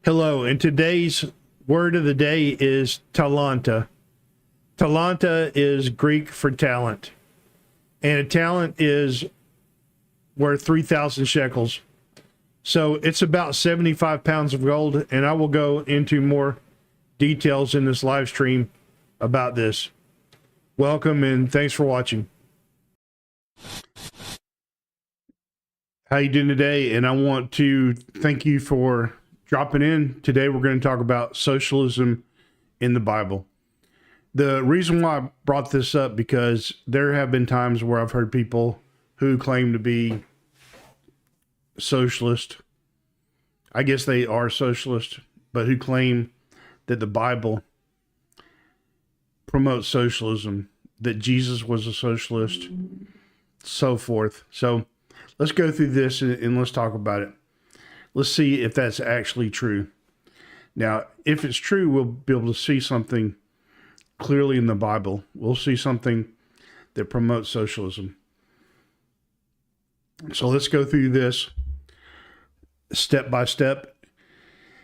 Hello, and today's word of the day is talanta. Talanta is Greek for talent, and a talent is worth 3,000 shekels. So it's about 75 pounds of gold, and I will go into more details in this live stream about this. Welcome, and thanks for watching. How you doing today? And I want to thank you for dropping in. Today we're going to talk about socialism in the Bible. The reason why I brought this up, because there have been times where I've heard people who claim to be socialist. I guess they are socialist, but who claim that the Bible promotes socialism, that Jesus was a socialist, so forth. So let's go through this and let's talk about it. Let's see if that's actually true. Now, if it's true, we'll be able to see something clearly in the Bible. We'll see something that promotes socialism. So let's go through this step by step.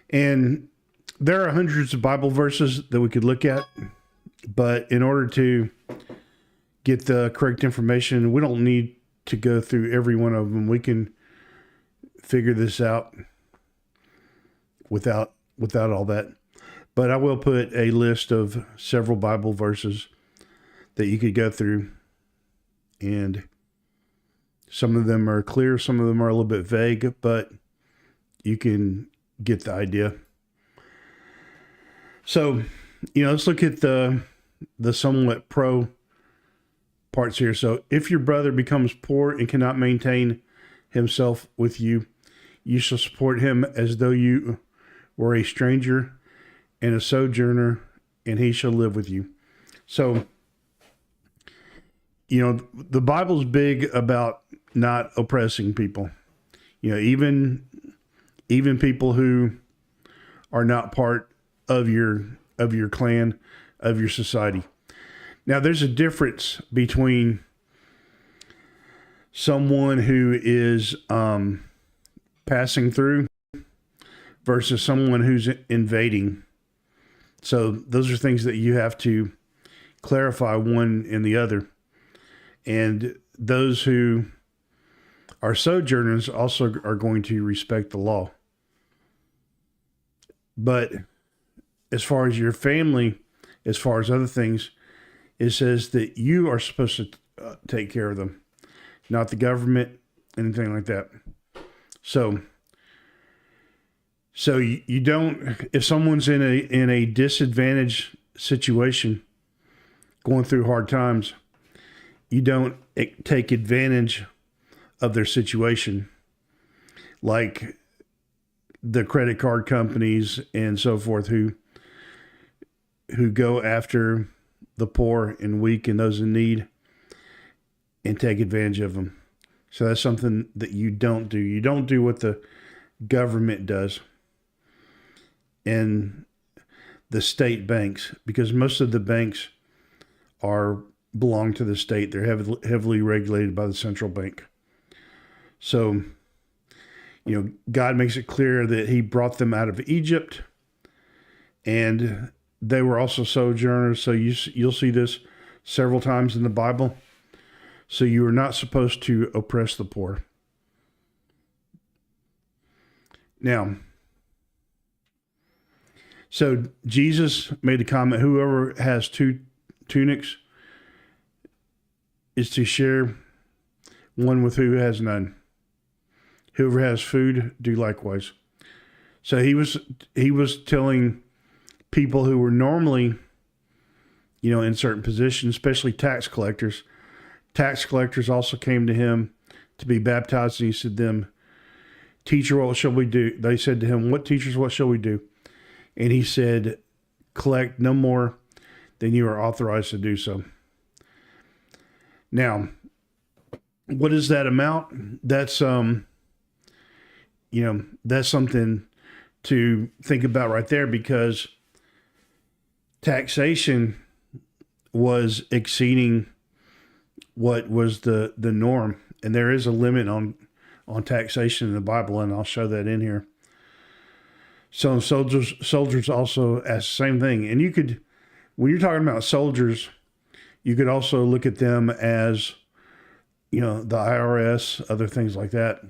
And there are hundreds of Bible verses that we could look at, but in order to get the correct information, we don't need to go through every one of them. We can figure this out without all that. But I will put a list of several Bible verses that you could go through, and some of them are clear, some of them are a little bit vague, but you can get the idea. So, let's look at the somewhat pro parts here. So, if your brother becomes poor and cannot maintain himself with you, you shall support him as though you were a stranger and a sojourner, and he shall live with you. So, the Bible's big about not oppressing people. Even people who are not part of your clan, of your society. Now, there's a difference between someone who is passing through versus someone who's invading. So those are things that you have to clarify, one and the other. And those who are sojourners also are going to respect the law. But as far as your family, as far as other things, it says that you are supposed to take care of them, not the government, anything like that. So you don't, if someone's in a disadvantaged situation, going through hard times, you don't take advantage of their situation, like the credit card companies and so forth who go after the poor and weak and those in need and take advantage of them. So that's something that you don't do. You don't do what the government does and the state banks, because most of the banks belong to the state. They're heavily regulated by the central bank. So, God makes it clear that he brought them out of Egypt, and they were also sojourners. So you'll see this several times in the Bible. So you are not supposed to oppress the poor. Now, so Jesus made a comment, whoever has two tunics is to share one with who has none. Whoever has food, do likewise. So he was telling people who were normally, in certain positions, especially tax collectors. Tax collectors also came to him to be baptized, and he said to them, "Teacher, what shall we do?" They said to him, "What teachers, what shall we do?" And he said, "Collect no more than you are authorized to do so." Now, what is that amount? That's that's something to think about right there, because taxation was exceeding what was the norm, and there is a limit on taxation in the Bible, and I'll show that in here. So soldiers also ask the same thing. And you could, when you're talking about soldiers, you could also look at them as, the IRS, other things like that.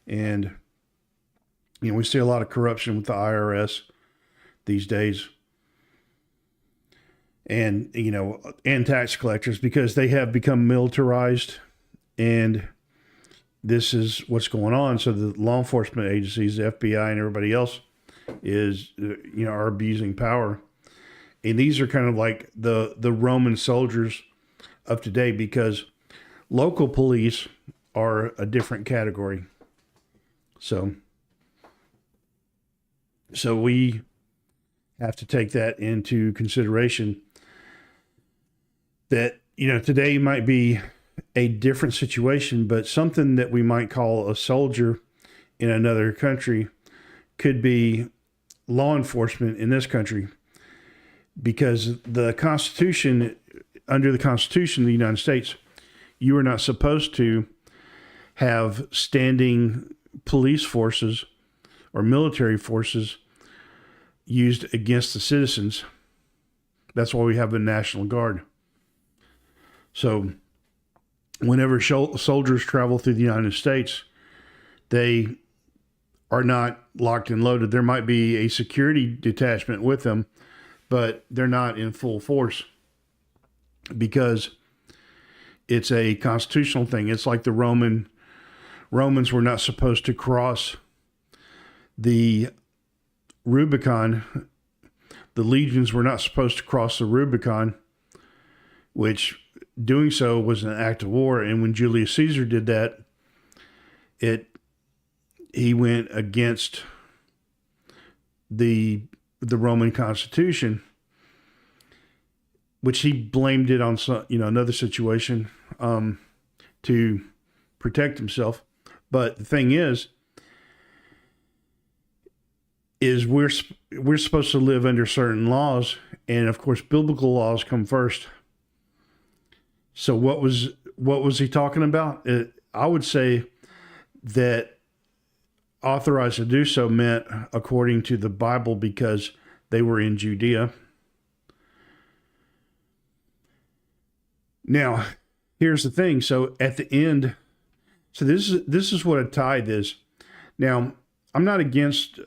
And, we see a lot of corruption with the IRS these days. And, and tax collectors, because they have become militarized, and this is what's going on. So the law enforcement agencies, the FBI and everybody else is, are abusing power. And these are kind of like the Roman soldiers of today, because local police are a different category. So we have to take that into consideration, that, today might be a different situation, but something that we might call a soldier in another country could be law enforcement in this country, because the Constitution, under the Constitution of the United States, you are not supposed to have standing police forces or military forces used against the citizens. That's why we have the National Guard. So whenever soldiers travel through the United States, they are not locked and loaded. There might be a security detachment with them, but they're not in full force, because it's a constitutional thing. It's like the Romans were not supposed to cross the Rubicon. The legions were not supposed to cross the Rubicon, which doing so was an act of war. And when Julius Caesar did that, he went against the Roman Constitution, which he blamed it on some, another situation to protect himself. But the thing is we're supposed to live under certain laws, and of course biblical laws come first. So what was he talking about? I would say that authorized to do so meant according to the Bible, because they were in Judea. Now, here's the thing. So at the end, so this is what a tithe is. Now, I'm not against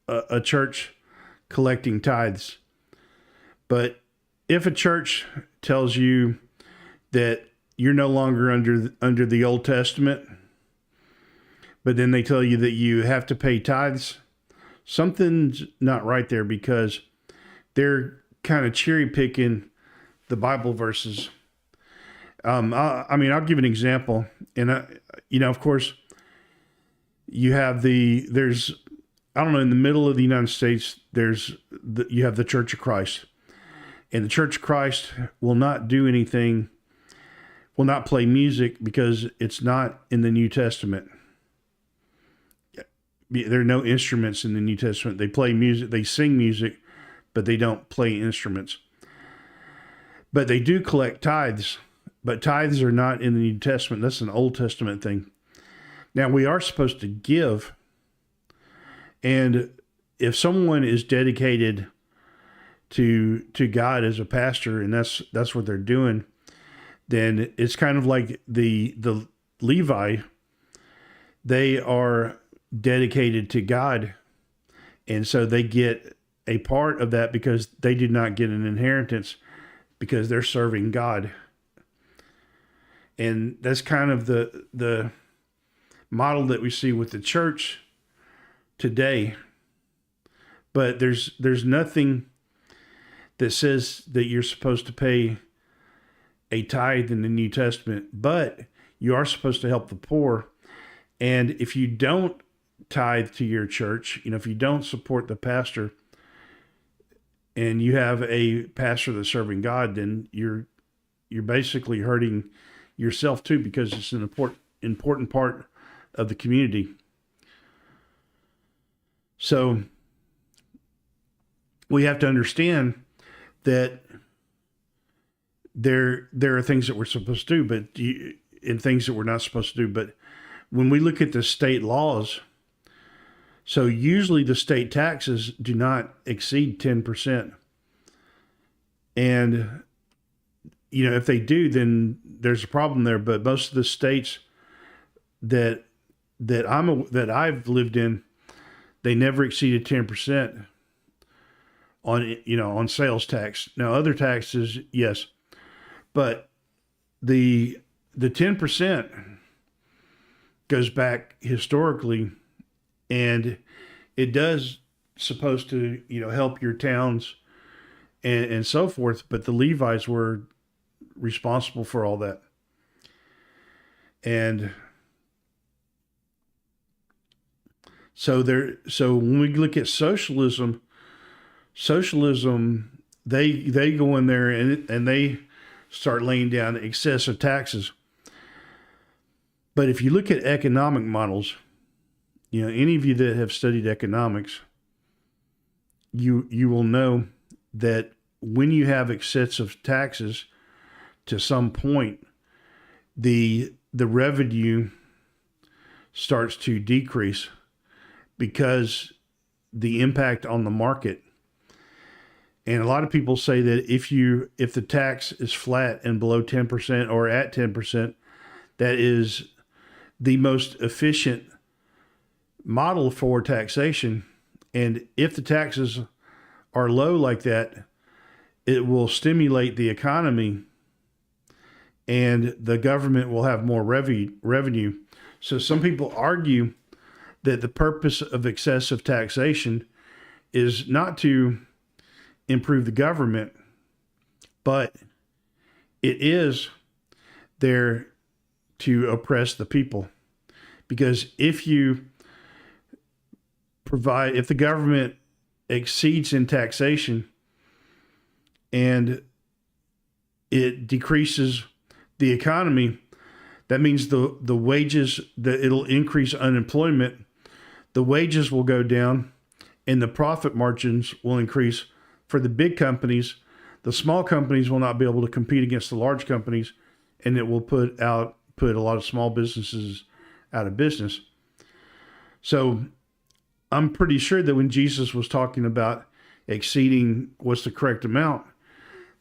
a church collecting tithes, but if a church tells you that you're no longer under the Old Testament, but then they tell you that you have to pay tithes, something's not right there, because they're kind of cherry picking the Bible verses. I'll give an example. And, of course, you have in the middle of the United States, you have the Church of Christ. And the Church of Christ will not do anything, will not play music, because it's not in the New Testament. There are no instruments in the New Testament. They play music, they sing music, but they don't play instruments. But they do collect tithes. But tithes are not in the New Testament. That's an Old Testament thing. Now, we are supposed to give. And if someone is dedicated to God as a pastor, and that's what they're doing, then it's kind of like the Levi. They are dedicated to God. And so they get a part of that, because they did not get an inheritance, because they're serving God. And that's kind of the model that we see with the church today. But there's nothing that says that you're supposed to pay a tithe in the New Testament, but you are supposed to help the poor. And if you don't tithe to your church, if you don't support the pastor, and you have a pastor that's serving God, then you're basically hurting yourself too, because it's an important part of the community. So we have to understand that there are things that we're supposed to do, and things that we're not supposed to do. But when we look at the state laws, So usually the state taxes do not exceed 10%. And, if they do, then there's a problem there. But most of the states that that I've lived in, they never exceeded 10% on sales tax. Now other taxes, yes, but the 10% goes back historically, and it does supposed to help your towns and so forth. But the Levites were responsible for all that, and so when we look at socialism, they go in there and they start laying down excessive taxes. But if you look at economic models, any of you that have studied economics, you will know that when you have excessive taxes to some point, the revenue starts to decrease because the impact on the market. And a lot of people say that if the tax is flat and below 10% or at 10%, that is the most efficient model for taxation. And if the taxes are low like that, it will stimulate the economy and the government will have more revenue. So some people argue that the purpose of excessive taxation is not to improve the government, but it is there to oppress the people. Because if the government exceeds in taxation and it decreases the economy, that means the wages, that it'll increase unemployment, the wages will go down, and the profit margins will increase for the big companies. The small companies will not be able to compete against the large companies, and it will put a lot of small businesses out of business. So I'm pretty sure that when Jesus was talking about exceeding what's the correct amount,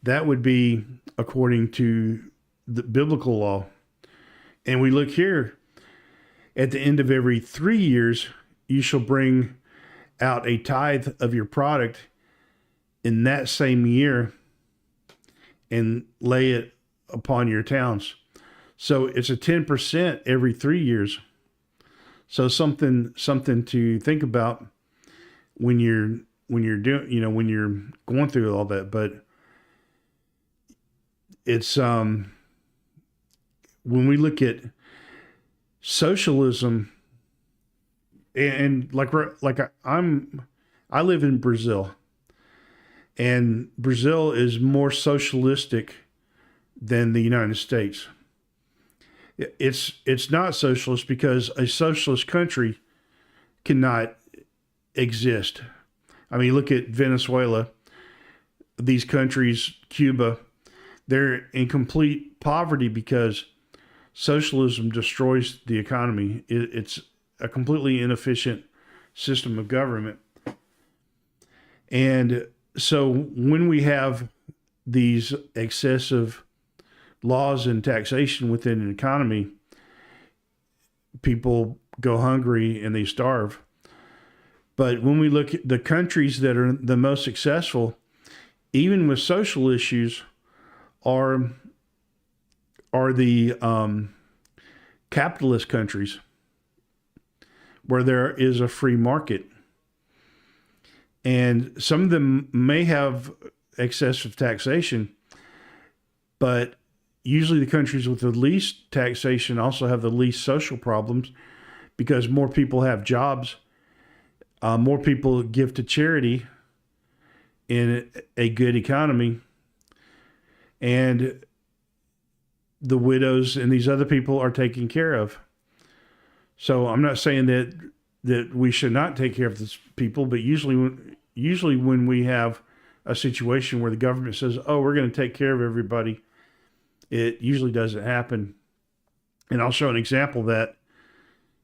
that would be according to the biblical law. And we look here, at the end of every 3 years, you shall bring out a tithe of your product in that same year and lay it upon your towns. So it's a 10% every 3 years. So something to think about when you're doing, when you're going through all that. But it's when we look at socialism, and I live in Brazil, and Brazil is more socialistic than the United States. It's not socialist because a socialist country cannot exist. I mean, look at Venezuela, these countries, Cuba, they're in complete poverty because socialism destroys the economy. It's a completely inefficient system of government. And so when we have these excessive laws and taxation within an economy, people go hungry and they starve. But when we look at the countries that are the most successful, even with social issues, are the capitalist countries where there is a free market. And some of them may have excessive taxation, but usually the countries with the least taxation also have the least social problems because more people have jobs, more people give to charity in a good economy, and the widows and these other people are taken care of. So I'm not saying that we should not take care of these people, but usually when we have a situation where the government says, "Oh, we're going to take care of everybody," it usually doesn't happen. And I'll show an example of that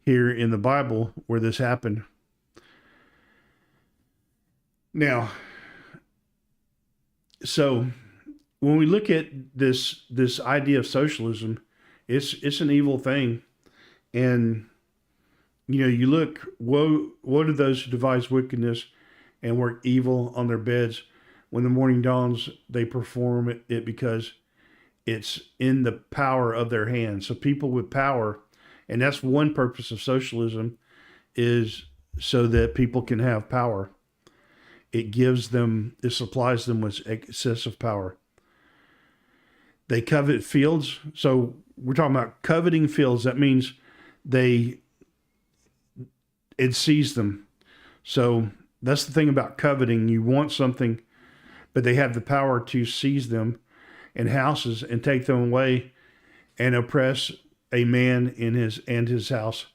here in the Bible where this happened. Now, so when we look at this idea of socialism, it's an evil thing, and you look, woe to those who devise wickedness and work evil on their beds. When the morning dawns, they perform it because it's in the power of their hands. So people with power, and that's one purpose of socialism, is so that people can have power. It supplies them with excessive power. They covet fields. So we're talking about coveting fields. That means it sees them. So that's the thing about coveting. You want something, but they have the power to seize them in houses and take them away and oppress a man in his house,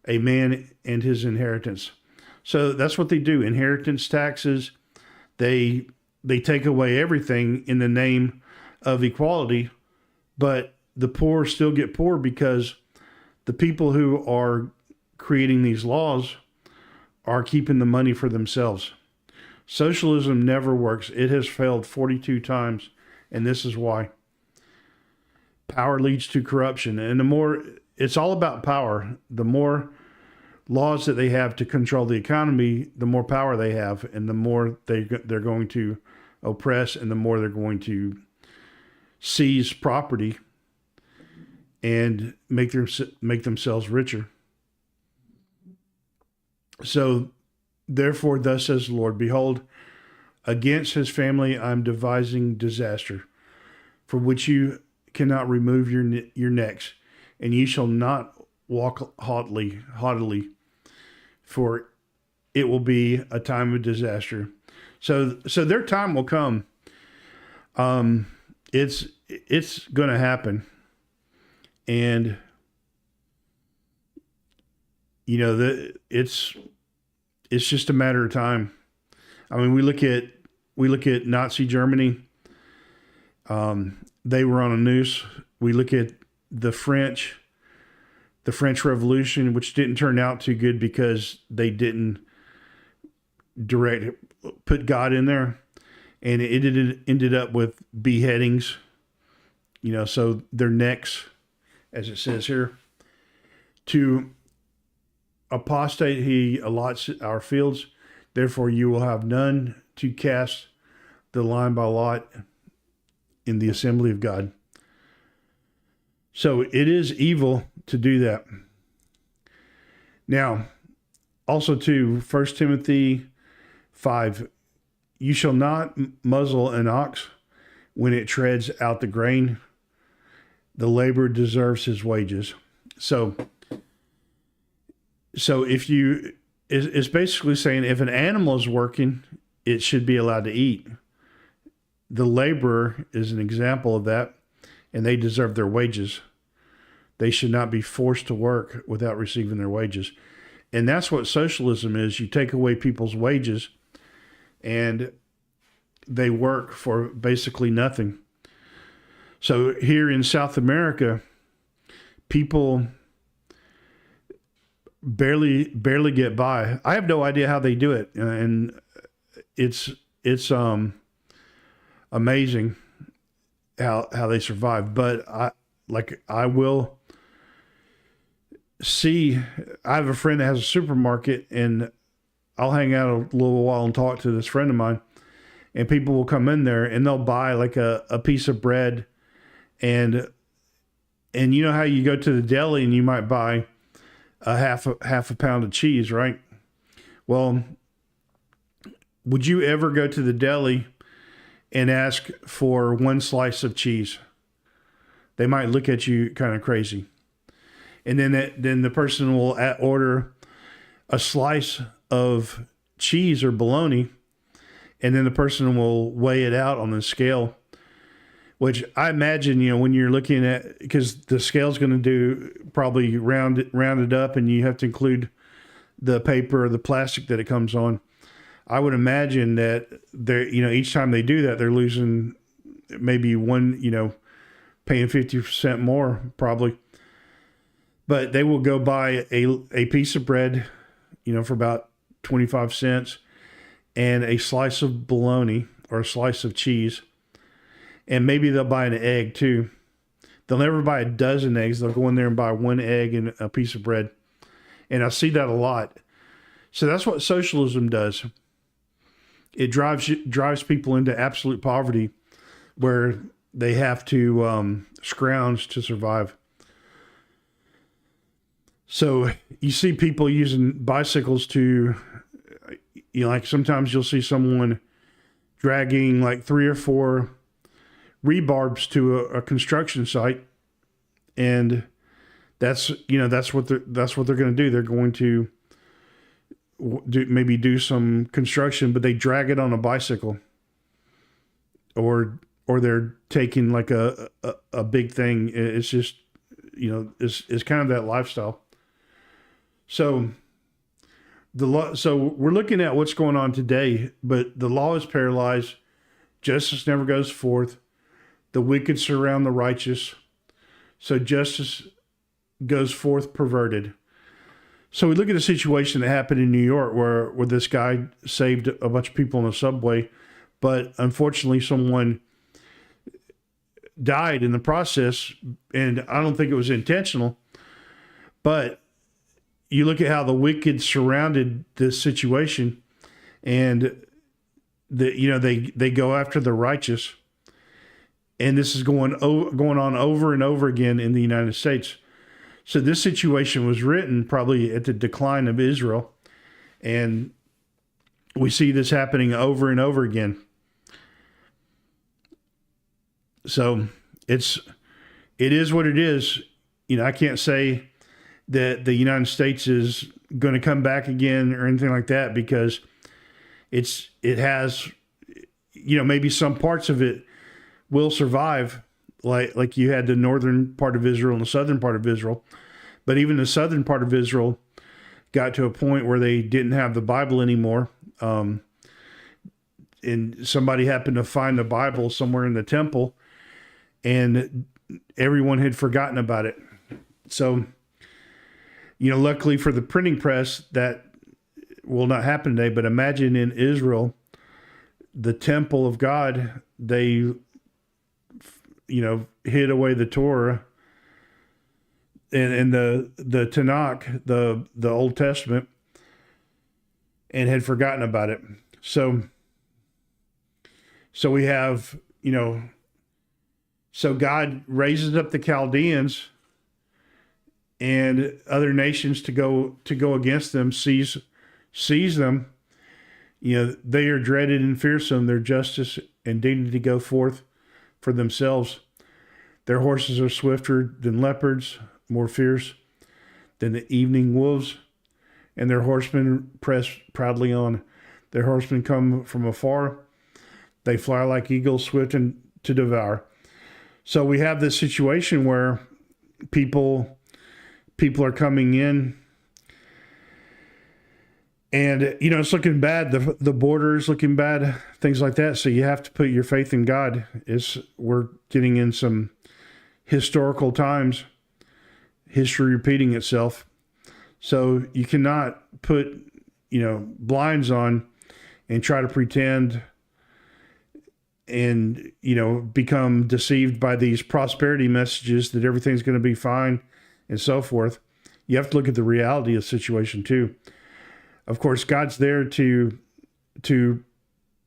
a man and his inheritance. So that's what they do. Inheritance taxes, they take away everything in the name of equality, but the poor still get poor because the people who are creating these laws are keeping the money for themselves. Socialism never works. It has failed 42 times, and this is why. Power leads to corruption, and it's all about power. The more laws that they have to control the economy, the more power they have, and the more they're going to oppress, and the more they're going to seize property and make themselves richer. So, therefore, thus says the Lord, behold, against his family I'm devising disaster, for which you cannot remove your necks, and ye shall not walk haughtily, for it will be a time of disaster. So their time will come. It's going to happen, and it's just a matter of time. I mean, we look at Nazi Germany. They were on a noose. We look at the French Revolution, which didn't turn out too good because they didn't put God in there, and it ended up with beheadings. So their necks, as it says here, to apostate he allots our fields. Therefore you will have none to cast the line by lot in the assembly of God. So it is evil to do that. Now, also too, 1 Timothy 5, you shall not muzzle an ox when it treads out the grain. The laborer deserves his wages. So it's basically saying if an animal is working, it should be allowed to eat. The laborer is an example of that, and they deserve their wages. They should not be forced to work without receiving their wages. And that's what socialism is. You take away people's wages, and they work for basically nothing. So here in South America, people barely get by. I have no idea how they do it, and it's amazing how they survive. But I will see. I have a friend that has a supermarket, and I'll hang out a little while and talk to this friend of mine, and people will come in there and they'll buy like a piece of bread, and you know how you go to the deli and you might buy a half a pound of cheese, right? Well, would you ever go to the deli and ask for one slice of cheese? They might look at you kind of crazy. And then the person will order a slice of cheese or bologna, and then the person will weigh it out on the scale, which I imagine, when you're looking at, because the scale's going to do probably round it up, and you have to include the paper or the plastic that it comes on. I would imagine that each time they do that, they're losing maybe paying 50% more probably. But they will go buy a piece of bread, for about 25 cents, and a slice of bologna or a slice of cheese, and maybe they'll buy an egg too. They'll never buy a dozen eggs. They'll go in there and buy one egg and a piece of bread. And I see that a lot. So that's what socialism does. It drives people into absolute poverty where they have to scrounge to survive. So you see people using bicycles to, like sometimes you'll see someone dragging like 3 or 4 rebarbs to a construction site, and that's what they're going to do. They're going to do some construction, but they drag it on a bicycle, or they're taking like a big thing. It's just it's kind of that lifestyle. So so we're looking at what's going on today, but the law is paralyzed. Justice never goes forth. The wicked surround the righteous. So justice goes forth perverted. So we look at a situation that happened in New York where this guy saved a bunch of people in a subway, but unfortunately someone died in the process, and I don't think it was intentional. But you look at how the wicked surrounded this situation, and they go after the righteous. And this is going on over and over again in the United States. So this situation was written probably at the decline of Israel. And we see this happening over and over again. So it is what it is. I can't say that the United States is going to come back again or anything like that, because it has, maybe some parts of it will survive, like you had the northern part of Israel and the southern part of Israel. But even the southern part of Israel got to a point where they didn't have the Bible anymore. And somebody happened to find the Bible somewhere in the temple, and everyone had forgotten about it. So, luckily for the printing press, that will not happen today. But imagine in Israel, the temple of God, they hid away the Torah and the Tanakh, the Old Testament, and had forgotten about it. So we have, so God raises up the Chaldeans and other nations to go against them, seize them. They are dreaded and fearsome. Their justice and dignity go forth for themselves. Their horses are swifter than leopards, more fierce than the evening wolves, and their horsemen press proudly on. Their horsemen come from afar. They fly like eagles, swift and to devour. So we have this situation where people are coming in, and it's looking bad. The border is looking bad, things like that. So you have to put your faith in God. We're getting in some historical times, history repeating itself. So you cannot put blinds on and try to pretend and become deceived by these prosperity messages that everything's going to be fine and so forth. You have to look at the reality of the situation too. Of course, God's there to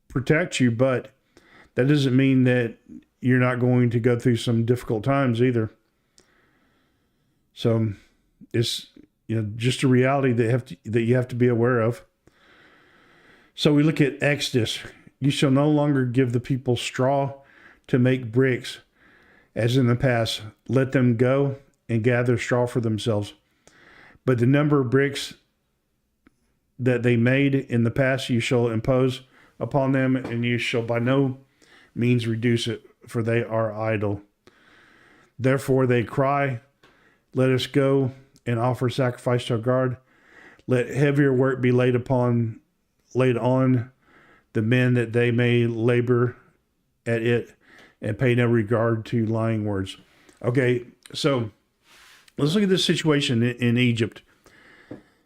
protect you, but that doesn't mean that you're not going to go through some difficult times either. So it's just a reality that you have to be aware of. So we look at Exodus. You shall no longer give the people straw to make bricks, as in the past. Let them go and gather straw for themselves. But the number of bricks that they made in the past you shall impose upon them, and you shall by no means reduce it, for they are idle. Therefore they cry, let us go and offer sacrifice to our God. Let heavier work be laid on the men, that they may labor at it and pay no regard to lying words. Okay, so let's look at this situation in Egypt.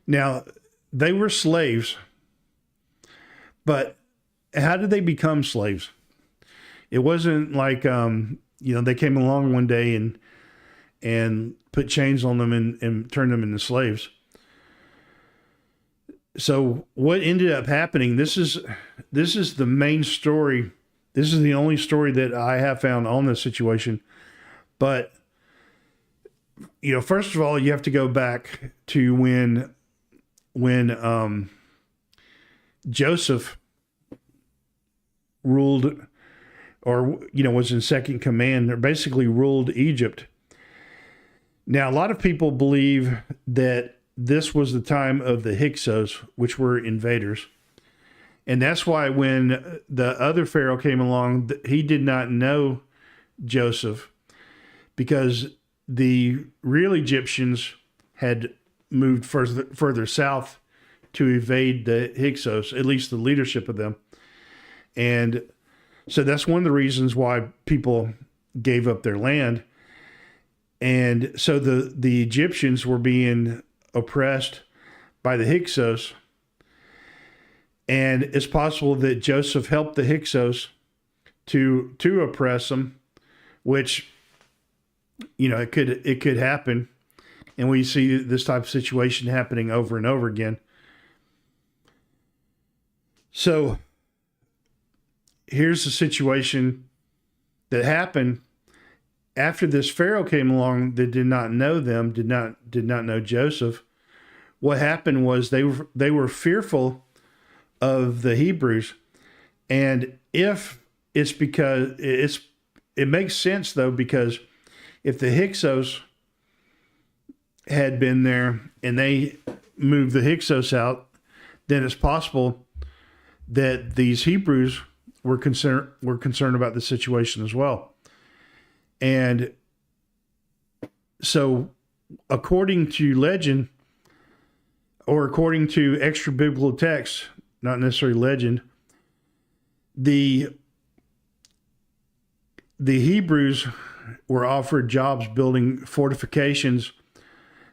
Now, they were slaves, But how did they become slaves? It wasn't like they came along one day and put chains on them and turned them into slaves. So what ended up happening? This is the main story. This is the only story that I have found on this situation. But first of all, you have to go back to when Joseph ruled, or was in second command, or basically ruled Egypt. Now, a lot of people believe that this was the time of the Hyksos, which were invaders. And that's why when the other Pharaoh came along, he did not know Joseph, because the real Egyptians had moved further south to evade the Hyksos, at least the leadership of them. And so that's one of the reasons why people gave up their land. And so the Egyptians were being oppressed by the Hyksos. And it's possible that Joseph helped the Hyksos to oppress them, which, it could happen. And we see this type of situation happening over and over again. So here's the situation that happened after this Pharaoh came along that did not know them, did not know Joseph. What happened was they were fearful of the Hebrews, and if it's because it makes sense though, because if the Hyksos had been there and they moved the Hyksos out, then it's possible that these Hebrews were concerned about the situation as well. And so, according to legend, or according to extra biblical texts, not necessarily legend, the Hebrews were offered jobs building fortifications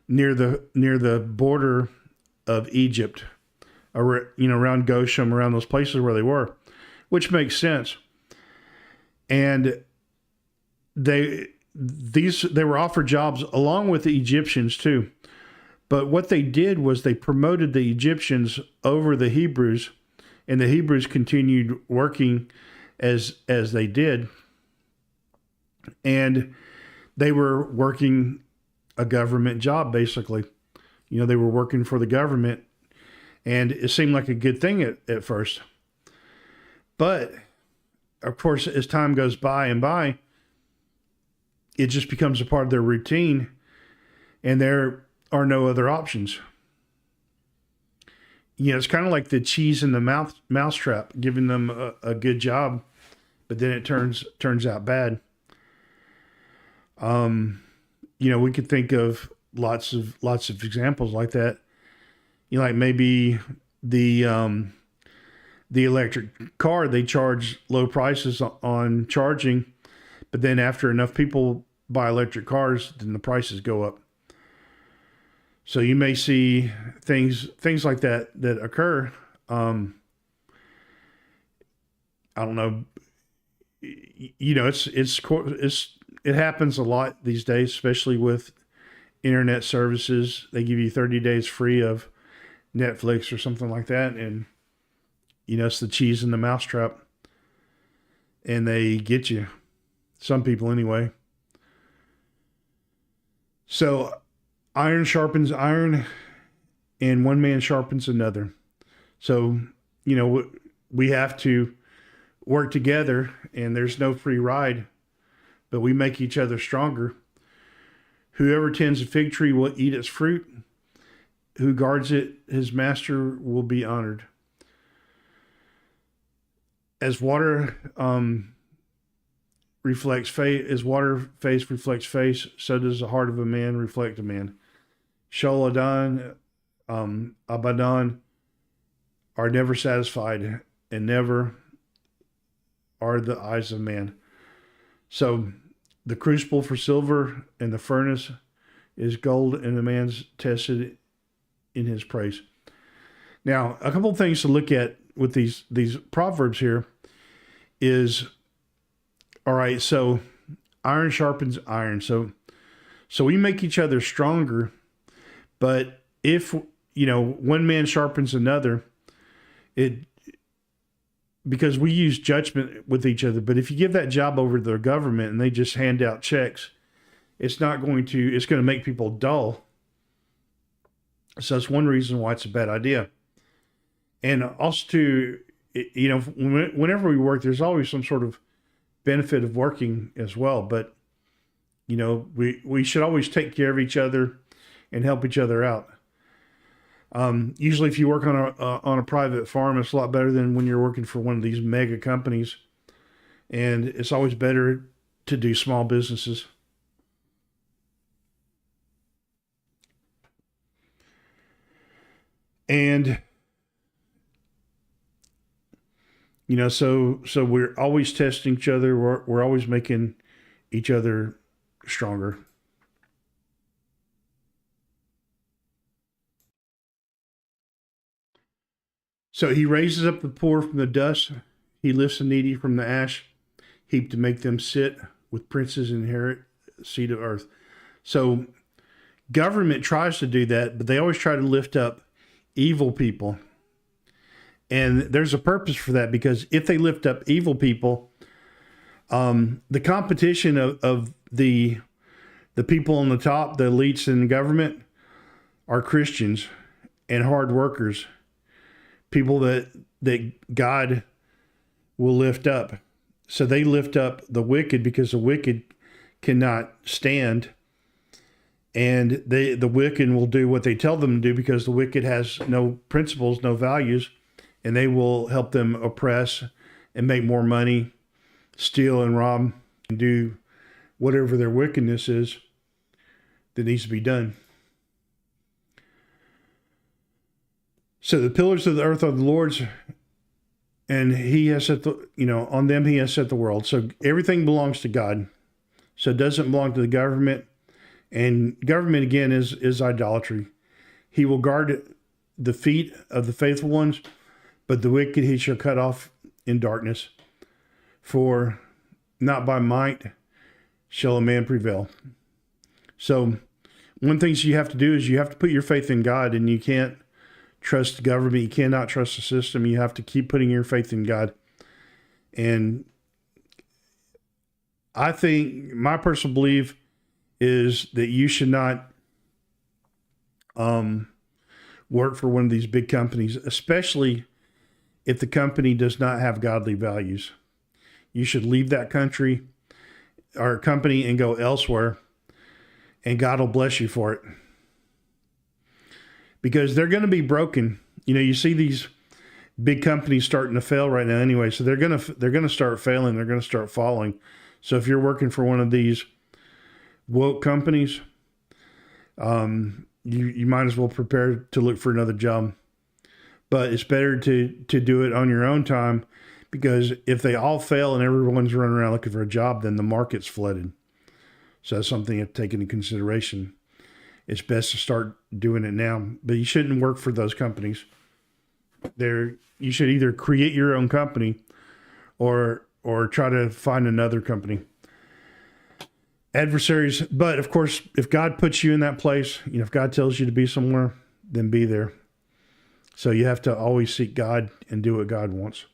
near the border of Egypt, around Goshen, around those places where they were, which makes sense. And they were offered jobs along with the Egyptians too. But what they did was they promoted the Egyptians over the Hebrews, and the Hebrews continued working as they did. And they were working a government job, basically. They were working for the government, and it seemed like a good thing at first. But, of course, as time goes by, it just becomes a part of their routine, and there are no other options. It's kind of like the cheese in the mousetrap, giving them a good job, but then it turns out bad. We could think of lots of examples like that. Like maybe the electric car, they charge low prices on charging, but then after enough people buy electric cars, then the prices go up. So you may see things like that occur. I don't know. It happens a lot these days, especially with internet services. They give you 30 days free of Netflix or something like that, and it's the cheese in the mousetrap, and they get you. Some people anyway. So iron sharpens iron, and one man sharpens another. So, we have to work together, and there's no free ride, but we make each other stronger. Whoever tends a fig tree will eat its fruit. Who guards it, his master will be honored. As water reflects face, as water face reflects face, so does the heart of a man reflect a man. Sholadan, Abaddon are never satisfied, and never are the eyes of man. So the crucible for silver and the furnace is gold, and the man's tested in his praise. Now, a couple of things to look at with these proverbs here is, all right, so iron sharpens iron. So we make each other stronger, but if, one man sharpens another, because we use judgment with each other, but if you give that job over to the government and they just hand out checks, it's going to make people dull. So that's one reason why it's a bad idea. And also too, whenever we work, there's always some sort of benefit of working as well. But, we should always take care of each other and help each other out. Usually if you work on a private farm, it's a lot better than when you're working for one of these mega companies. And it's always better to do small businesses. And, so we're always testing each other. We're always making each other stronger. So he raises up the poor from the dust. He lifts the needy from the ash heap to make them sit with princes and inherit the seat of earth. So government tries to do that, but they always try to lift up evil people. And there's a purpose for that, because if they lift up evil people, the competition of the people on the top, the elites in government, are Christians and hard workers, people that God will lift up. So they lift up the wicked because the wicked cannot stand. And the wicked will do what they tell them to do because the wicked has no principles, no values, and they will help them oppress and make more money, steal and rob, and do whatever their wickedness is that needs to be done. So the pillars of the earth are the Lord's, and he has set on them he has set the world. So everything belongs to God. So it doesn't belong to the government. And government, again, is idolatry. He will guard the feet of the faithful ones, but the wicked he shall cut off in darkness. For not by might shall a man prevail. So one thing you have to do is you have to put your faith in God, and you can't trust the government. You cannot trust the system. You have to keep putting your faith in God. And I think my personal belief is that you should not work for one of these big companies, especially if the company does not have godly values. You should leave that country or company and go elsewhere, and God will bless you for it. Because they're going to be broken. You see these big companies starting to fail right now anyway, so they're going to start failing. They're going to start falling. So if you're working for one of these woke companies, you might as well prepare to look for another job. But it's better to do it on your own time, because if they all fail and everyone's running around looking for a job, then the market's flooded. So that's something you have to take into consideration. It's best to start doing it now, but you shouldn't work for those companies. You should either create your own company or try to find another company. Adversaries, but of course, if God puts you in that place, if God tells you to be somewhere, then be there. So you have to always seek God and do what God wants.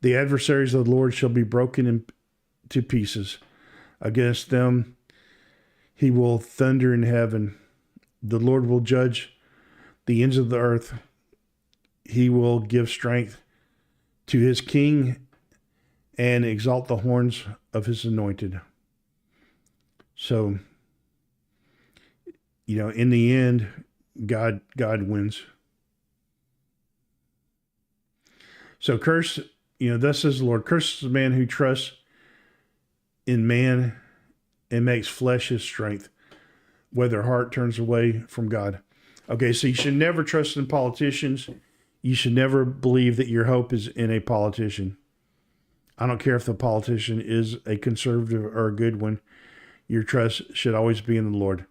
The adversaries of the Lord shall be broken into pieces. Against them he will thunder in heaven. The Lord will judge the ends of the earth. He will give strength to his king and exalt the horns of his anointed. So, in the end, God wins. So curse, thus says the Lord, curses the man who trusts in man and makes flesh his strength, where their heart turns away from God. Okay, so you should never trust in politicians. You should never believe that your hope is in a politician. I don't care if the politician is a conservative or a good one. Your trust should always be in the Lord.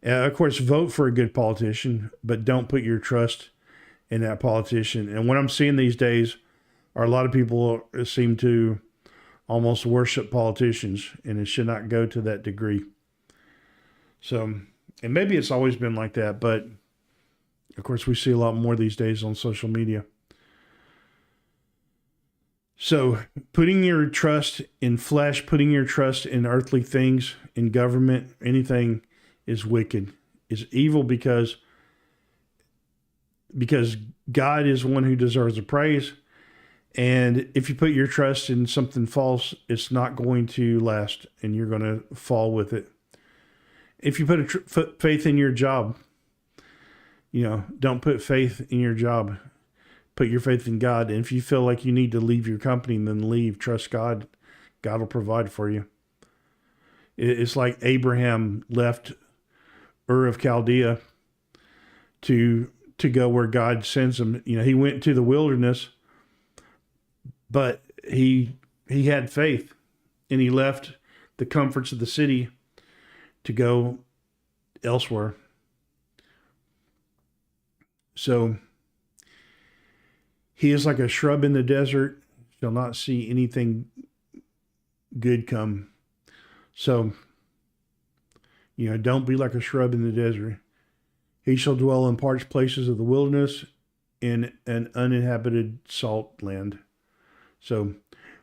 Of course, vote for a good politician, but don't put your trust in that politician. And what I'm seeing these days are a lot of people seem to almost worship politicians, and it should not go to that degree. So, and maybe it's always been like that, but of course we see a lot more these days on social media. So, putting your trust in flesh, putting your trust in earthly things, in government, anything is wicked. Is evil because God is one who deserves the praise. And if you put your trust in something false, it's not going to last, and you're going to fall with it. If you put faith in your job, don't put faith in your job. Put your faith in God. And if you feel like you need to leave your company, then leave. Trust God. God will provide for you. It's like Abraham left Ur of Chaldea to go where God sends him. He went to the wilderness, but he had faith, and he left the comforts of the city to go elsewhere. So he is like a shrub in the desert, shall not see anything good come. So, don't be like a shrub in the desert. He shall dwell in parched places of the wilderness, in an uninhabited salt land. So,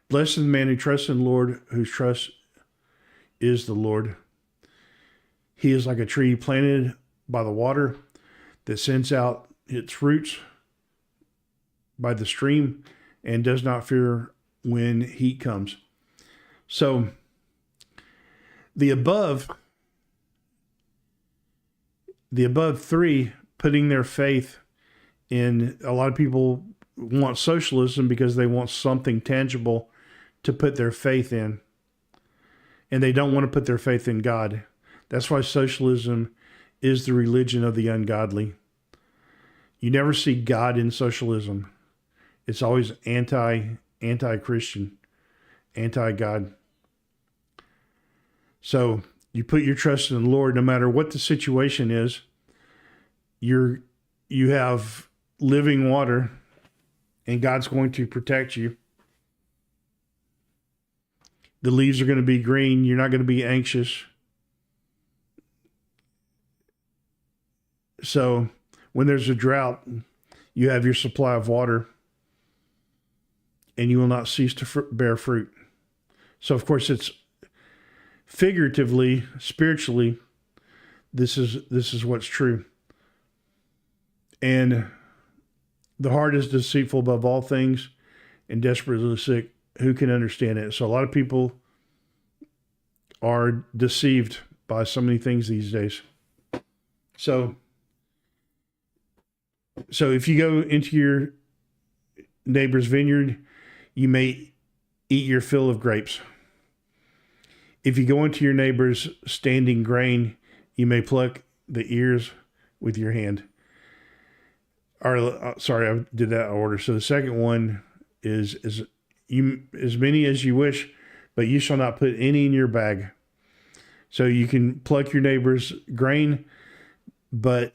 blessed is the man who trusts in the Lord, whose trust is the Lord. He is like a tree planted by the water that sends out its roots by the stream and does not fear when heat comes. So, the above three, putting their faith in, a lot of people want socialism because they want something tangible to put their faith in. And they don't want to put their faith in God. That's why socialism is the religion of the ungodly. You never see God in socialism. It's always anti-Christian, anti-God. So you put your trust in the Lord, no matter what the situation is. You have living water, and God's going to protect you. The leaves are going to be green. You're not going to be anxious. So when there's a drought, you have your supply of water, and you will not cease to bear fruit. So, of course, it's figuratively, spiritually, this is what's true. And the heart is deceitful above all things and desperately sick. Who can understand it? So a lot of people are deceived by so many things these days. So if you go into your neighbor's vineyard, you may eat your fill of grapes. If you go into your neighbor's standing grain, you may pluck the ears with your hand. Sorry, I did that order. So the second one is you, as many as you wish, but you shall not put any in your bag. So you can pluck your neighbor's grain, but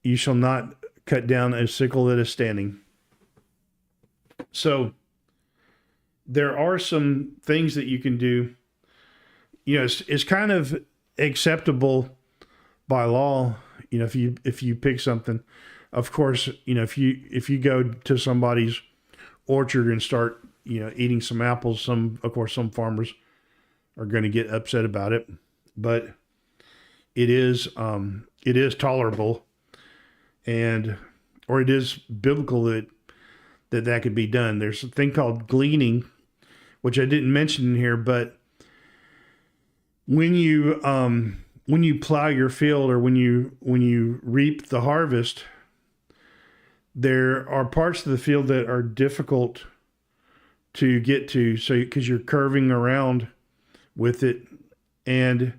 you shall not cut down a sickle that is standing. So there are some things that you can do. It's kind of acceptable by law. If you pick something, of course, if you go to somebody's orchard and start, eating some apples, some farmers are going to get upset about it, but it is tolerable, or it is biblical that could be done. There's a thing called gleaning, which I didn't mention in here, but when you plow your field, or when you reap the harvest, there are parts of the field that are difficult to get to, so because you're curving around with it, and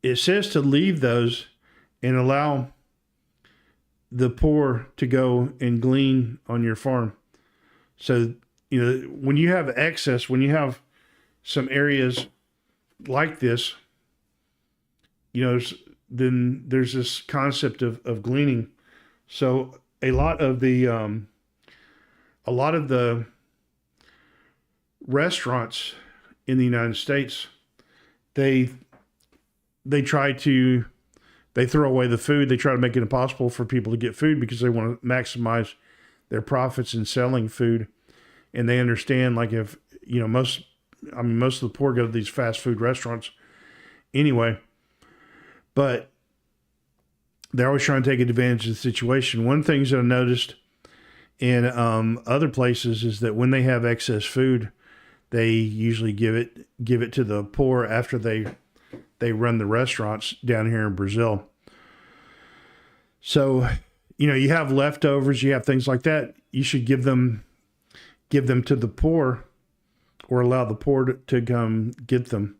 it says to leave those and allow the poor to go and glean on your farm. So when you have excess, when you have some areas like this, then there's this concept of gleaning. So a lot of the a lot of the restaurants in the United States, they they try to they throw away the food. They try to make it impossible for people to get food because they want to maximize their profits in selling food. And they understand, like, if most of the poor go to these fast food restaurants anyway, but they're always trying to take advantage of the situation. One of the things that I noticed in other places is that when they have excess food, they usually give it to the poor after they run the restaurants down here in Brazil. So, you have leftovers, you have things like that. You should give them to the poor, or allow the poor to come get them.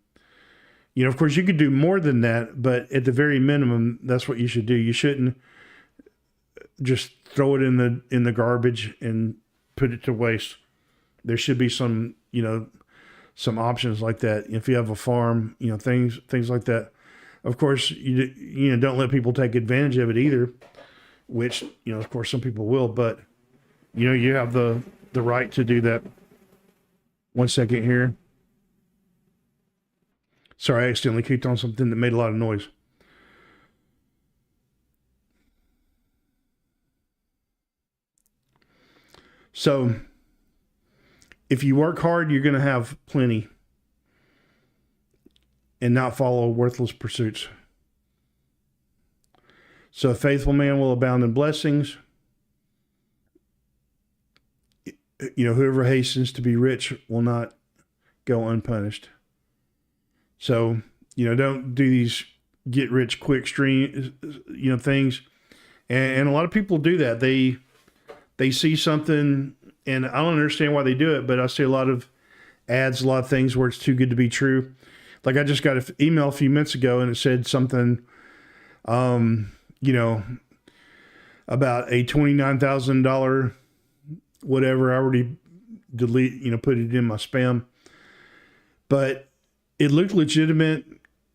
Of course, you could do more than that, but at the very minimum, that's what you should do. You shouldn't just throw it in the garbage and put it to waste. There should be some options like that. If you have a farm, things like that. Of course, you don't let people take advantage of it either, which, of course, some people will, but you have the right to do that. One second here. Sorry, I accidentally clicked on something that made a lot of noise. So, if you work hard, you're going to have plenty and not follow worthless pursuits. So, a faithful man will abound in blessings. Whoever hastens to be rich will not go unpunished. So, don't do these get rich quick stream, things. And a lot of people do that. They see something, and I don't understand why they do it, but I see a lot of ads, a lot of things where it's too good to be true. Like, I just got an email a few minutes ago, and it said something, about a $29,000 whatever. I already put it in my spam, but it looked legitimate.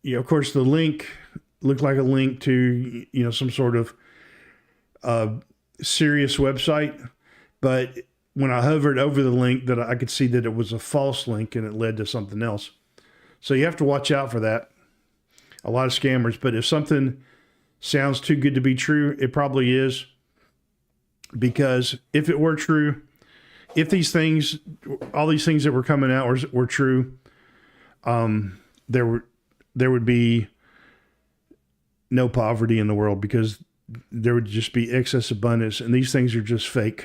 Of course, the link looked like a link to, some sort of serious website. But when I hovered over the link, that I could see that it was a false link and it led to something else. So you have to watch out for that. A lot of scammers. But if something sounds too good to be true, it probably is. Because if it were true, if all these things that were coming out were true, there would be no poverty in the world, because there would just be excess abundance, and these things are just fake.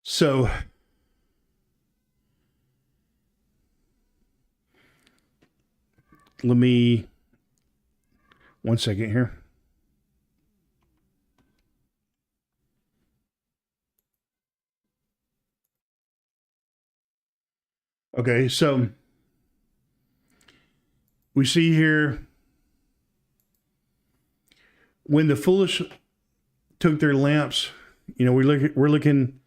So let me, one second here. Okay, so we see here, when the foolish took their lamps, we're looking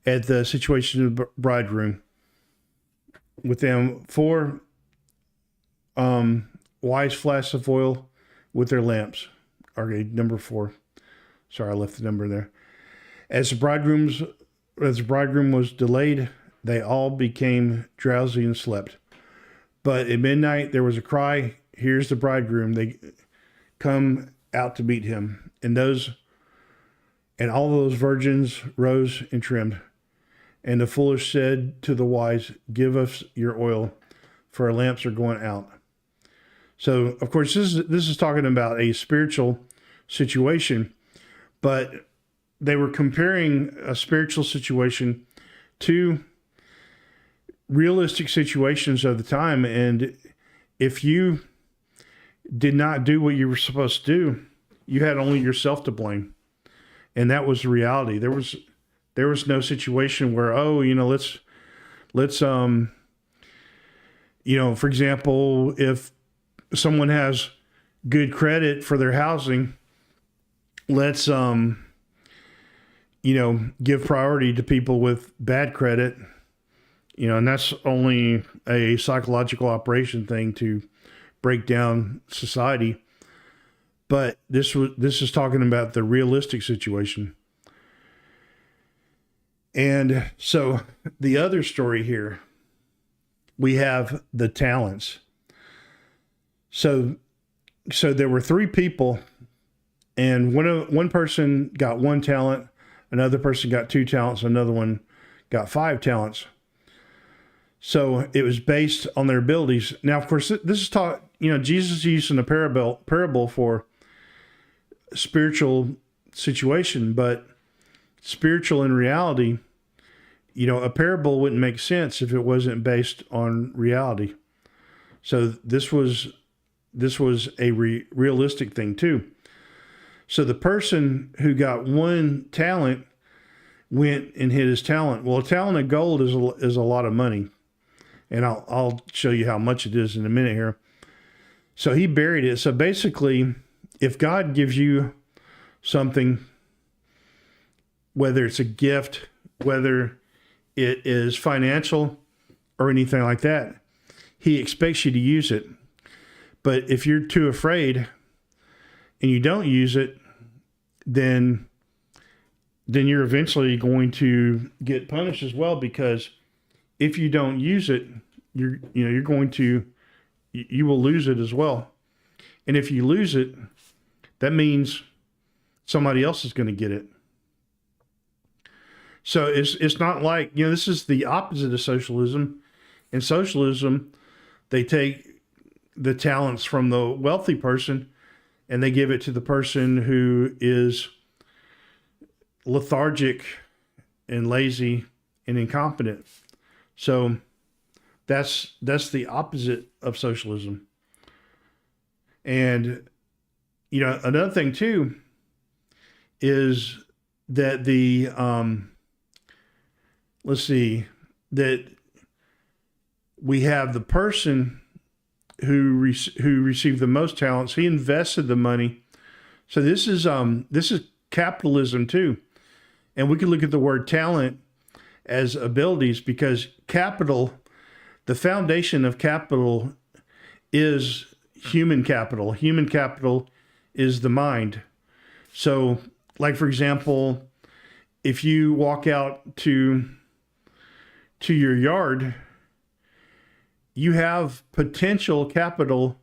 at the situation of the bridegroom. With them, 4 wise flasks of oil with their lamps. Okay, number 4. Sorry, I left the number there. As the bridegroom was delayed, they all became drowsy and slept. But at midnight there was a cry, "Here's the bridegroom." They come out to meet him. And all those virgins rose and trimmed. And the foolish said to the wise, "Give us your oil, for our lamps are going out." So, of course, this is talking about a spiritual situation, but they were comparing a spiritual situation to realistic situations of the time. And if you did not do what you were supposed to do, you had only yourself to blame. And that was the reality. There was no situation where, let's for example, if someone has good credit for their housing, let's give priority to people with bad credit, and that's only a psychological operation thing to break down society. But this is talking about the realistic situation. And so the other story here, we have the talents. So there were three people, and one person got one talent, another person got two talents, another one got five talents. So it was based on their abilities. Now, of course, this is taught. Jesus using a parable for spiritual situation, but spiritual in reality, a parable wouldn't make sense if it wasn't based on reality. So this was a realistic thing too. So the person who got one talent went and hid his talent. Well, a talent of gold is a lot of money, and I'll show you how much it is in a minute here. So he buried it. So basically, if God gives you something, whether it's a gift, whether it is financial or anything like that, he expects you to use it. But if you're too afraid and you don't use it, then you're eventually going to get punished as well, because if you don't use it, you will lose it as well. And if you lose it, that means somebody else is going to get it. So it's not like, this is the opposite of socialism. In socialism, they take the talents from the wealthy person and they give it to the person who is lethargic and lazy and incompetent. So that's the opposite of socialism. And another thing too is that that we have the person who received the most talents. He invested the money. So this is capitalism too. And we could look at the word talent as abilities, because capital, the foundation of capital is human capital. Human capital is the mind. So, like, for example, if you walk out to your yard, you have potential capital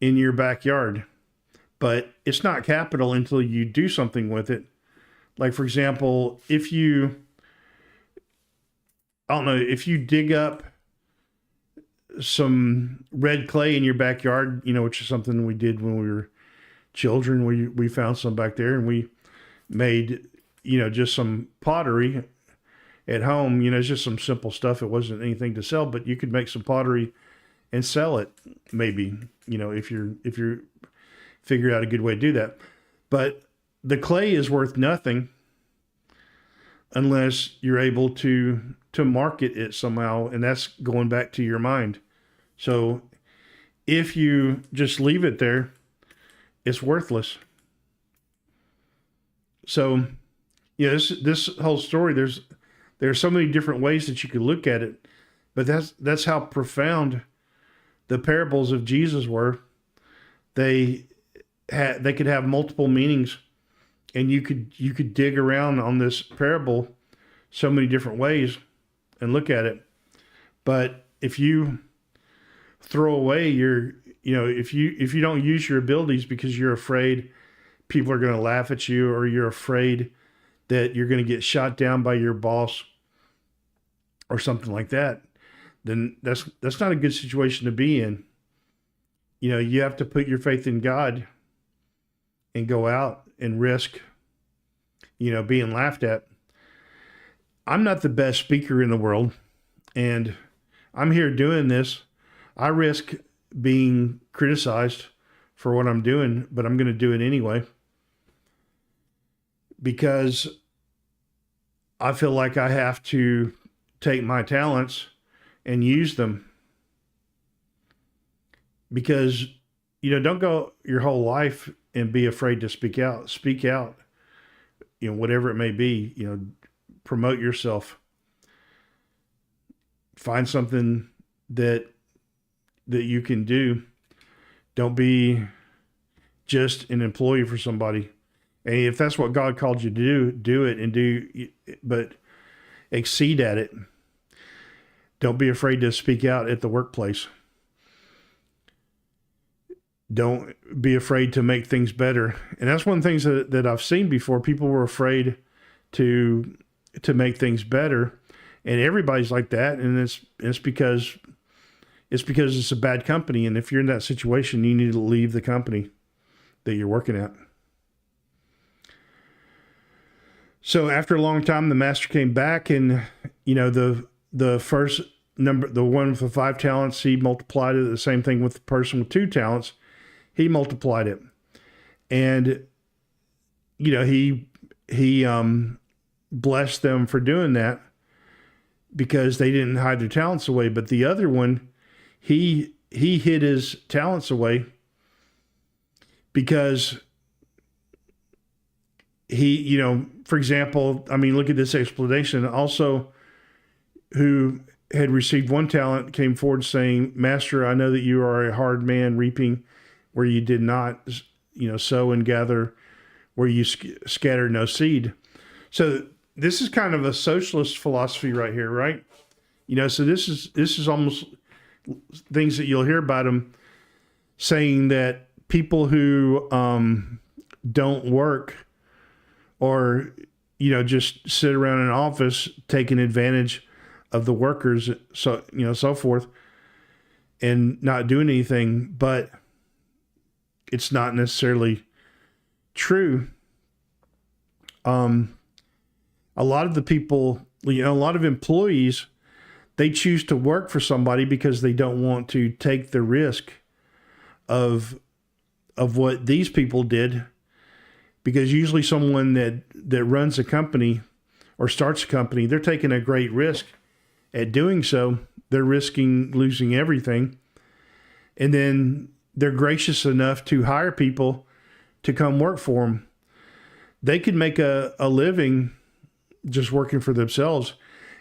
in your backyard, but it's not capital until you do something with it. Like, for example, if you dig up some red clay in your backyard, which is something we did when we were children. We found some back there and we made, just some pottery at home. It's just some simple stuff. It wasn't anything to sell, but you could make some pottery and sell it, maybe, if you figure out a good way to do that. But the clay is worth nothing unless you're able to market it somehow, and that's going back to your mind. So if you just leave it there, it's worthless. So, this whole story, there's so many different ways that you could look at it, but that's how profound the parables of Jesus were. They could have multiple meanings, and you could dig around on this parable so many different ways and look at it. But if you throw away if you don't use your abilities because you're afraid people are going to laugh at you, or you're afraid that you're going to get shot down by your boss or something like that, then that's not a good situation to be in. You have to put your faith in God and go out and risk, being laughed at. I'm not the best speaker in the world, and I'm here doing this. I risk being criticized for what I'm doing, but I'm going to do it anyway, because I feel like I have to take my talents and use them. Because, don't go your whole life and be afraid to speak out. Speak out. whatever it may be, promote yourself, find something that you can do. Don't be just an employee for somebody. And if that's what God called you to do it, but exceed at it. Don't be afraid to speak out at the workplace. Don't be afraid to make things better. And that's one of the things that I've seen before. People were afraid to make things better. And everybody's like that. And it's because it's a bad company. And if you're in that situation, you need to leave the company that you're working at. So after a long time, the master came back, and the first number, the one with the 5 talents, he multiplied it. The same thing with the person with 2 talents, he multiplied it. And he blessed them for doing that because they didn't hide their talents away. But the other one, he hid his talents away because he, for example, look at this explanation. Also, who had received 1 talent came forward saying, "Master, I know that you are a hard man, reaping where you did not, sow, and gather where you scattered no seed." So this is kind of a socialist philosophy right here, right? So this is almost things that you'll hear about him saying, that people who don't work or just sit around in an office taking advantage of the workers, so forth, and not doing anything. But it's not necessarily true. A lot of the people, a lot of employees, they choose to work for somebody because they don't want to take the risk of what these people did. Because usually someone that runs a company or starts a company, they're taking a great risk at doing so. They're risking losing everything. And then they're gracious enough to hire people to come work for them. They could make a living just working for themselves.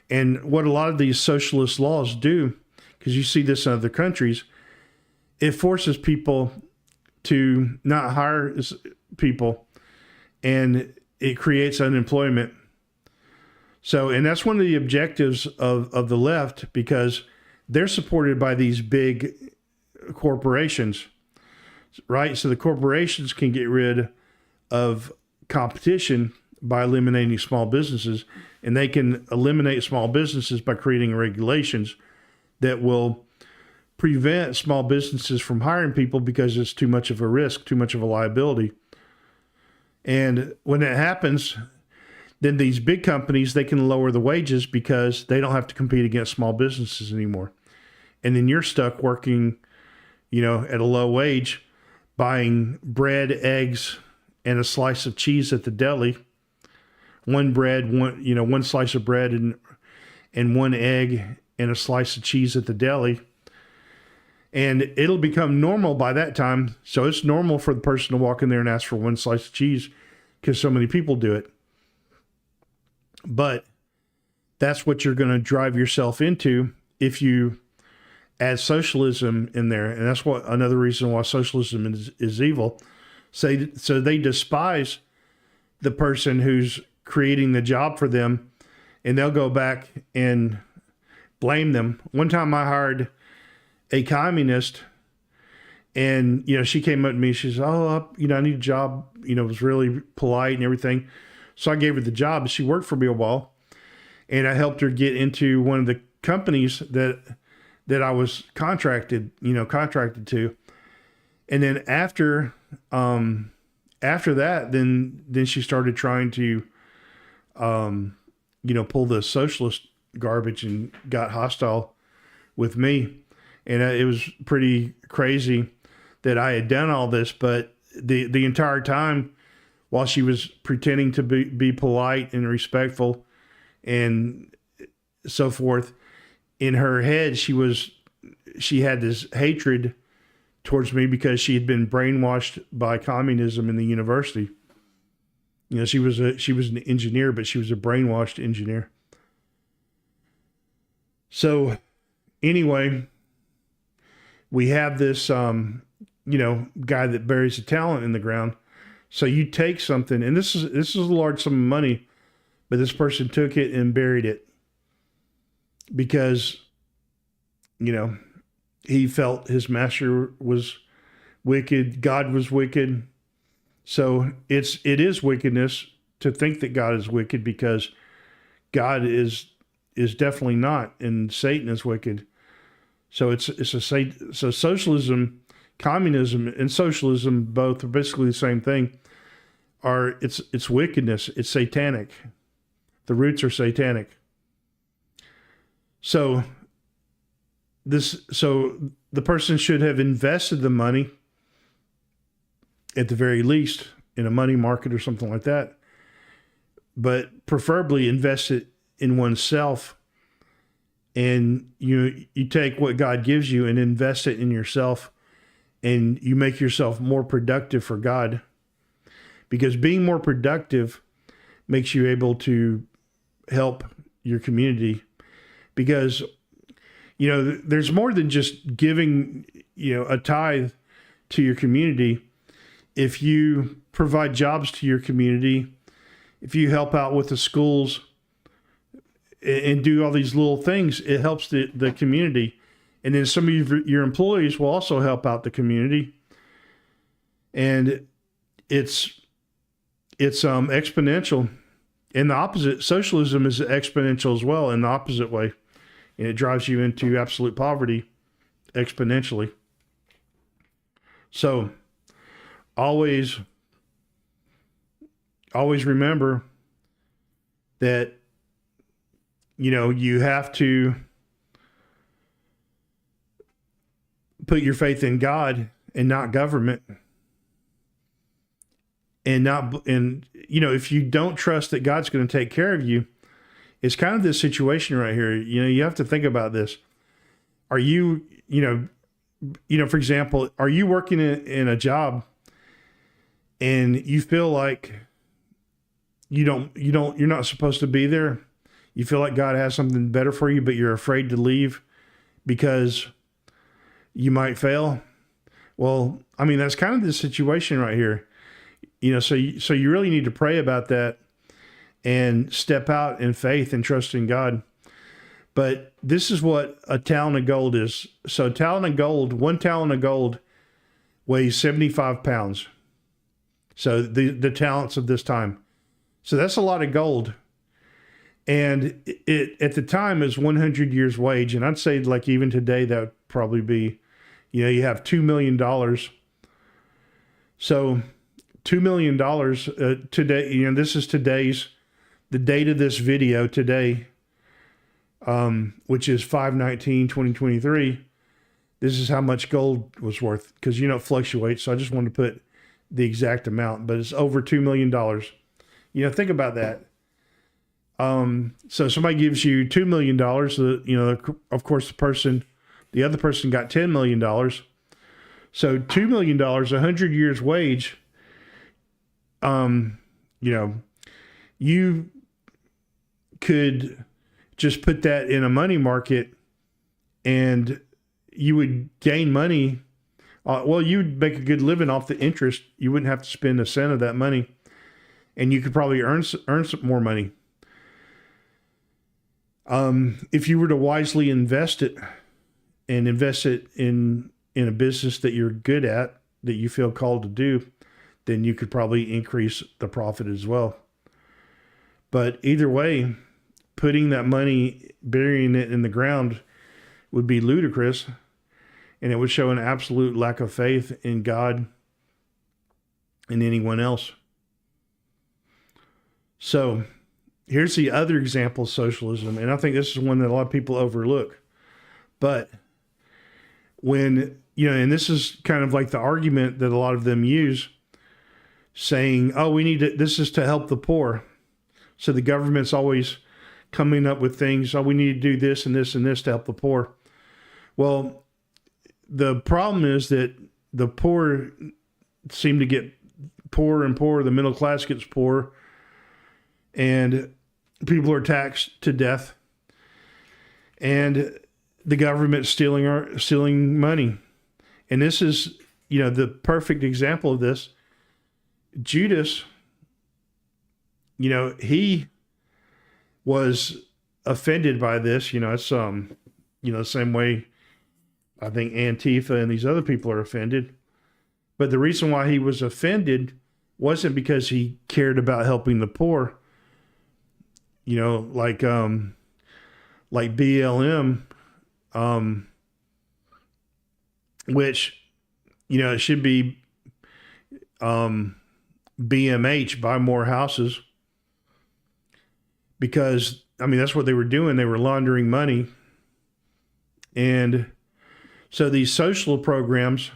And what a lot of these socialist laws do, because you see this in other countries, it forces people to not hire people, and it creates unemployment. So, and that's one of the objectives of the left, because they're supported by these big corporations, right? So the corporations can get rid of competition by eliminating small businesses, and they can eliminate small businesses by creating regulations that will prevent small businesses from hiring people because it's too much of a risk, too much of a liability. And when that happens, then these big companies, they can lower the wages because they don't have to compete against small businesses anymore. And then you're stuck working, at a low wage, buying bread, eggs, and a slice of cheese at the deli. One slice of bread and 1 egg and a slice of cheese at the deli. And it'll become normal by that time. So it's normal for the person to walk in there and ask for 1 slice of cheese because so many people do it. But that's what you're going to drive yourself into if you add socialism in there. And that's another reason why socialism is evil. So they despise the person who's creating the job for them, and they'll go back and blame them. One time I hired a communist, and she came up to me. She says, "Oh, I need a job." Was really polite and everything. So I gave her the job, and she worked for me a while, and I helped her get into one of the companies that I was contracted to. And then after that, then she started trying to, pull the socialist garbage and got hostile with me. And it was pretty crazy that I had done all this, but the entire time while she was pretending to be polite and respectful and so forth, in her head, she had this hatred towards me because she had been brainwashed by communism in the university. You know, she was an engineer, but she was a brainwashed engineer. So anyway, we have this, guy that buries a talent in the ground. So you take something, and this is a large sum of money, but this person took it and buried it because, he felt his master was wicked, God was wicked. So it is wickedness to think that God is wicked, because God is definitely not, and Satan is wicked. So so socialism, communism, and socialism both are basically the same thing. It's wickedness. It's satanic. The roots are satanic. So the person should have invested the money, at the very least, in a money market or something like that, but preferably invest it in oneself. And you take what God gives you and invest it in yourself, and you make yourself more productive for God, because being more productive makes you able to help your community. Because there's more than just giving a tithe to your community. If you provide jobs to your community, if you help out with the schools and do all these little things, it helps the community. And then some of your employees will also help out the community. And it's exponential. And the opposite, socialism is exponential as well, in the opposite way. And it drives you into absolute poverty exponentially. So always remember that, you have to put your faith in God and not government. And if you don't trust that God's going to take care of you, it's kind of this situation right here. You have to think about this. Are you, for example, are you working in a job and you feel like you're not supposed to be there? You feel like God has something better for you, but you're afraid to leave because you might fail. Well, that's kind of the situation right here. So you really need to pray about that and step out in faith and trust in God. But this is what a talent of gold is. So one talent of gold weighs 75 pounds. So the talents of this time. So that's a lot of gold. And it at the time is 100 years wage. And I'd say, like, even today, that would probably be, you have $2 million. So $2 million today, this is the date of this video today, which is 5/19/2023. This is how much gold was worth, because, it fluctuates. So I just wanted to put the exact amount, but it's over $2 million. Think about that. So somebody gives you $2 million, of course the other person got $10 million. So $2 million, 100 years wage, you could just put that in a money market and you would gain money. You would make a good living off the interest. You wouldn't have to spend a cent of that money, and you could probably earn some more money. If you were to wisely invest it in a business that you're good at, that you feel called to do, then you could probably increase the profit as well. But either way, putting that money, burying it in the ground, would be ludicrous, and it would show an absolute lack of faith in God and anyone else. So here's the other example of socialism, and I think this is one that a lot of people overlook. But when, and this is kind of like the argument that a lot of them use, saying, oh, this is to help the poor. So the government's always coming up with things, oh, we need to do this and this and this to help the poor. Well, the problem is that the poor seem to get poorer and poorer. The middle class gets poorer, and people are taxed to death, and the government's stealing money. And this is, the perfect example of this. Judas, he was offended by this. It's the same way I think Antifa and these other people are offended. But the reason why he was offended wasn't because he cared about helping the poor. Like BLM, which, it should be BMH, buy more houses, because, that's what they were doing. They were laundering money. And so these social programs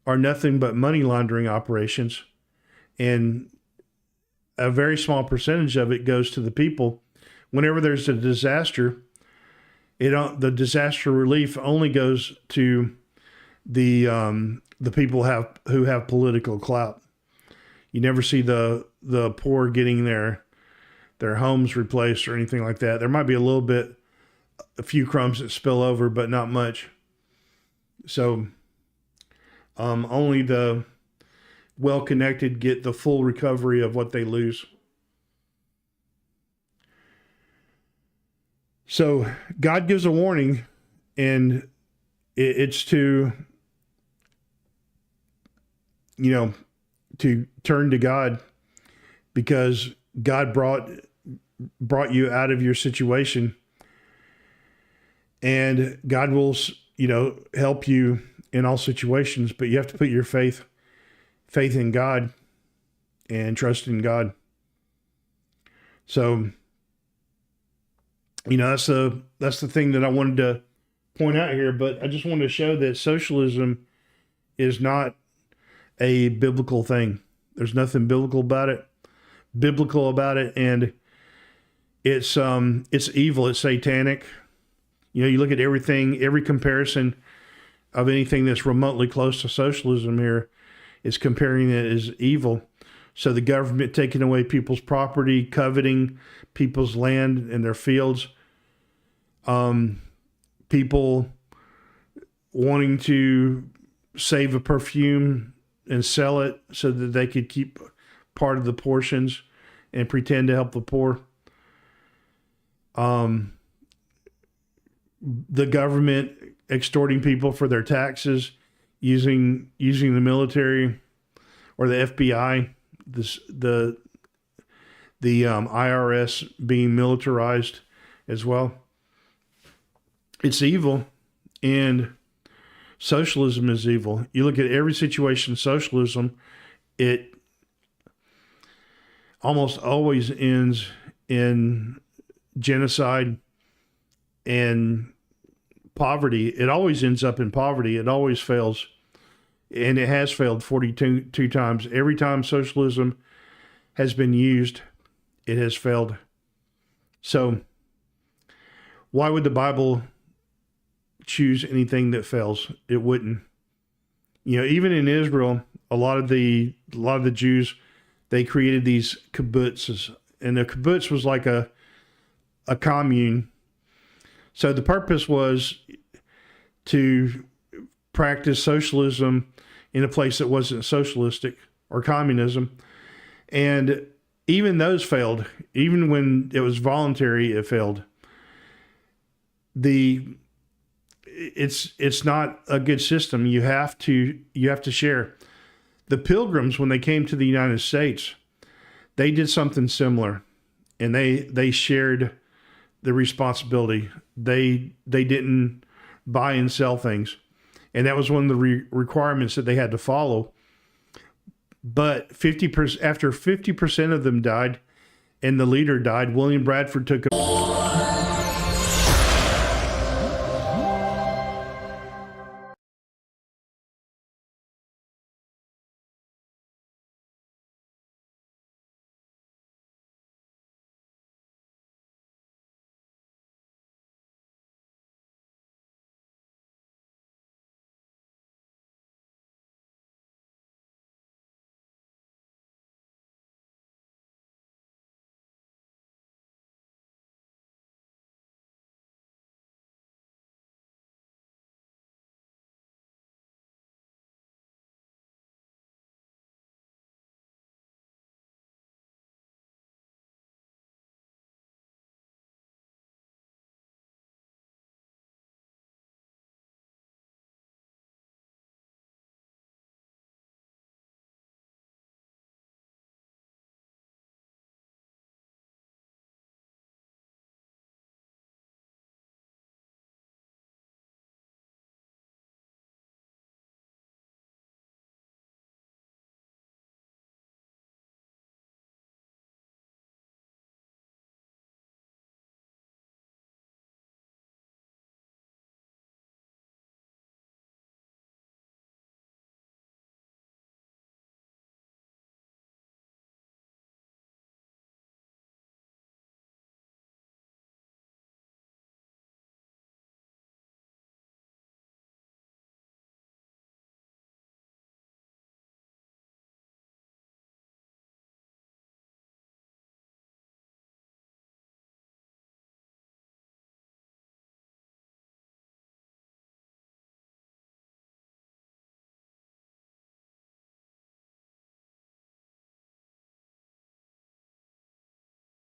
are nothing but money laundering operations. And a very small percentage of it goes to the people. Whenever there's a disaster, the disaster relief only goes to the people who have political clout. You never see the poor getting their homes replaced or anything like that. There might be a few crumbs that spill over, but not much. So only the well-connected get the full recovery of what they lose. So God gives a warning, and it's to, to turn to God, because God brought you out of your situation, and God will, help you in all situations, but you have to put your faith in God and trust in God. So, that's the thing that I wanted to point out here, but I just wanted to show that socialism is not a biblical thing. There's nothing biblical about it, and it's evil, it's satanic. You look at every comparison of anything that's remotely close to socialism here is comparing it as evil. So the government taking away people's property, coveting people's land and their fields, people wanting to save a perfume and sell it so that they could keep part of the portions and pretend to help the poor. The government extorting people for their taxes, using the military or the FBI, the IRS being militarized as well. It's evil, and socialism is evil. You look at every situation, socialism, it almost always ends in genocide and poverty. It always ends up in poverty. It always fails. And it has failed 42 times. Every time socialism has been used, it has failed. So why would the Bible choose anything that fails? It wouldn't. Even in Israel, a lot of the Jews, they created these kibbutzes, and a kibbutz was like a commune. So the purpose was to practice socialism in a place that wasn't socialistic or communism. And even those failed. Even when it was voluntary, it failed. It's not a good system. You have to share. The Pilgrims, when they came to the United States, they did something similar, and they shared the responsibility. They didn't buy and sell things, and that was one of the requirements that they had to follow. But 50% after 50% of them died, and the leader died, William Bradford took